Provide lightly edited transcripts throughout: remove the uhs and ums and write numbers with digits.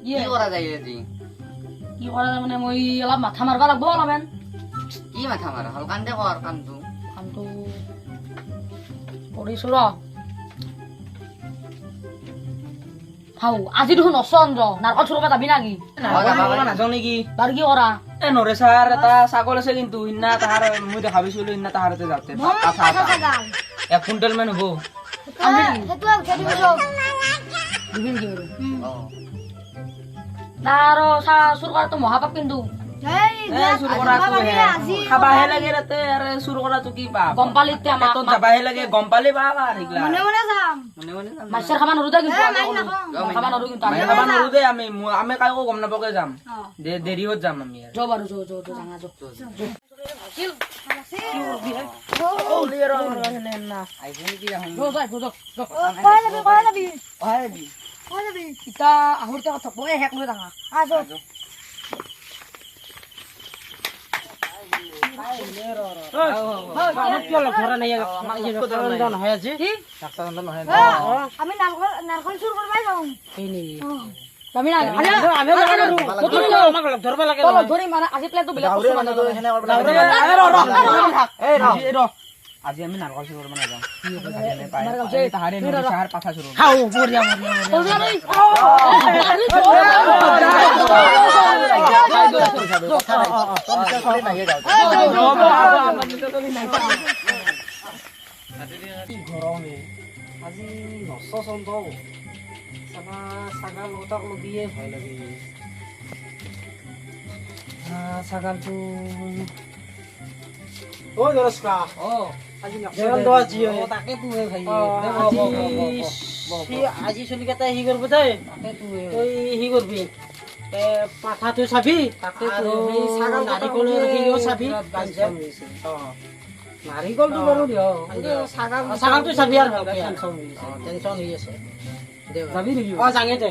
কি কৰা যায় আজি কি কৰা যায় মানে মই অলপ মাথা মাৰবা লাগব অলপমান কি মাথা মাৰা হল কান্দে কৰ কামটো কৰিছো ৰ হাও আজি দেখোন নচন্দ্ৰ নাৰকল চুৰবা যাবি নাকি নাযাওঁ নেকি তাৰ কি কৰা নৰেশাৰ এটা ছাগল আছে কিন্তু সিদিনা তাহাৰ মই দেখা পাইছিলো সিদিনা তাহাৰতে যাওঁতে এক কুইণ্টেল মান হ'ব তাৰ চুৰ কৰাটো মহাপাপ কিন্তু খাবাহে লাগে তাতে আৰু চুৰ কৰাটো কি পাপ গম পালি যাবাহে লাগে গম পালি পাপ মাছৰ খাবা নৰো কিন্তু খাবা নৰো কিন্তু খাবা নৰো দে আমি কাকো গম নাপাকে যাম দেৰিহত যাম আমি যো বাৰু যো জাঙা যো ইতা আহুৰতে কথা বয়ে হেক লৈ ডাঙা আমি নাৰকল চুৰ কৰবা যাও আজি আমি নাৰকল চুৰ কৰিব নাযাওঁ পাঠা চুৰ গৰমে আজি নচ চন্দ ছাগাল গোটাক লগিয়ে ভয় লাগে ছাগালটো আজি চলি কেইটা হি কৰিব দেই তই হি কৰবি পাঠাটো চাবি নাৰিকলৰ হিও চাবি নাৰিকলটো বাৰু দিয় ছাগালটো চাবি আৰু ভালকে টেনচন হৈ আছে যাবি নেকি যাঙে দে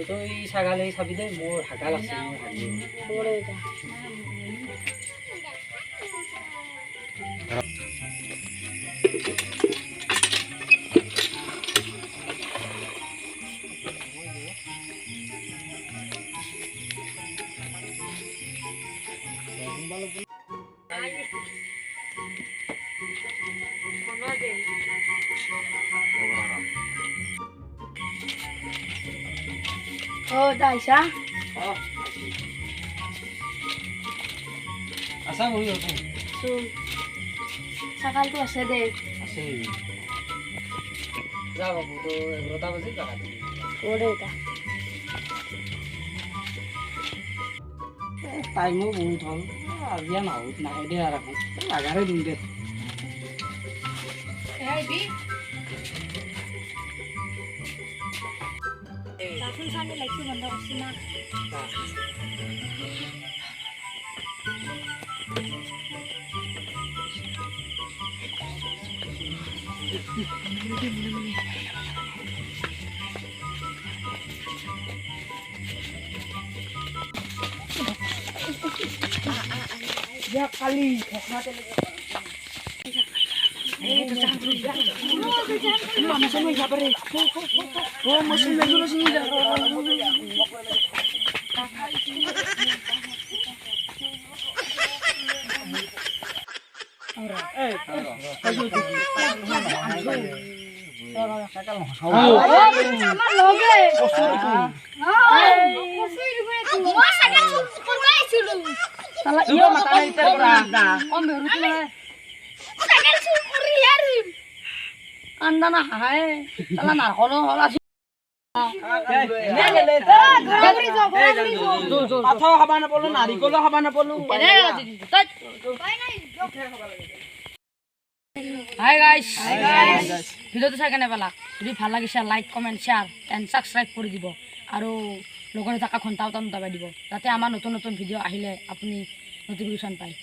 তই ছাগালে চাবি দে মোৰ হাগা লাগছে দাইছা আছা বহি ছাগালটো আছে দে আছে যা বাবু তো 11টা বাজে লাগা দিবি ওরে এটা টাইমও বহুত হল আজি নাহুত নাহে দে আর এখন লাগারে দিন দে এখন সামনে লাইটটো বন্ধ করছি না কালি anda na hai tala na kono hola si পাঠাও খাবা নাপালো নাৰিকলো খাবা নাপালো হাই গাইস ভিডিওটো চাই কেনে পালা যদি ভাল লাগিছে like comment share and subscribe কৰি দিব আৰু লগতে থাকা ঘণ্টা দাবাই দিব যাতে আমাৰ নতুন নতুন ভিডিও আহিলে আপুনি নটিফিকেশন পায়